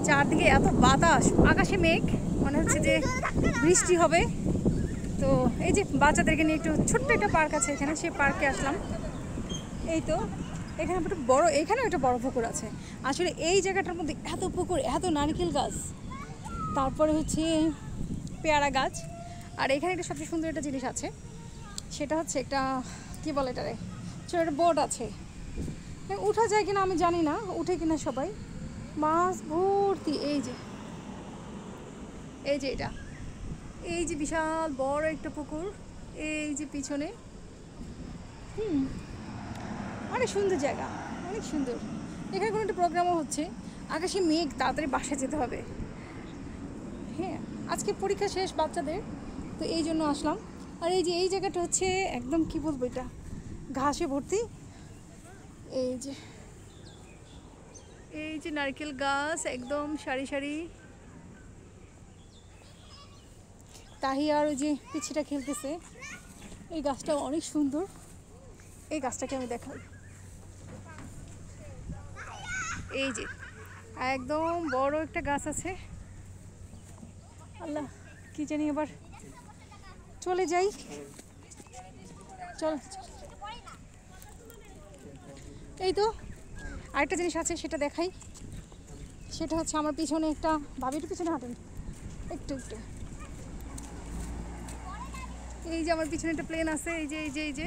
চারদিকে এত বাতাস, আকাশে মেঘ, মনে হচ্ছে যে বৃষ্টি হবে। তো এই যে বাচ্চাদেরকে নিয়ে একটু ছোট্ট একটা পার্ক আছে এখানে, সেই পার্কে আসলাম। এই তো এখানে একটা বড়, এখানেও একটা বড় পুকুর আছে। আসলে এই জায়গাটার মধ্যে এত পুকুর, এত নারকেল গাছ, তারপরে হচ্ছে পেয়ারা গাছ। আর এখানে একটা সবচেয়ে সুন্দর একটা জিনিস আছে, সেটা হচ্ছে একটা কী বলে এটারে, ছোটো একটা বোট আছে। উঠা যায় কিনা আমি জানি না, উঠে কিনা সবাই। মাছ ভর্তি। এই যে এটা, এই যে বিশাল বড় একটা পুকুর, এই যে পিছনে। অনেক সুন্দর জায়গা, অনেক সুন্দর। এখানে কোনো একটা প্রোগ্রামও হচ্ছে। আকাশে মেঘ, তাড়াতাড়ি বাসায় যেতে হবে। হ্যাঁ, আজকে পরীক্ষা শেষ বাচ্চাদের, তো এই জন্য আসলাম। আর এই যে এই জায়গাটা হচ্ছে একদম কি বলবো, এটা ঘাসে ভর্তি। এই যে নারকেল গাছ একদম সারি সারি। তাহি আর ওই যে পিছিটা খেলতেছে। এই গাছটা অনেক সুন্দর, এই গাছটাকে আমি দেখাই। এই যে একদম বড় একটা গাছ আছে। আল্লাহ, কি জানি এবার চলে যাই। চল, এই তো আরেকটা জিনিস আছে, সেটা দেখাই। সেটা হচ্ছে আমার পিছনে একটা, ভাবির পিছনে হাঁটেন একটু একটু। এই যে আমার পিছনে একটা প্লেন আছে, এই যে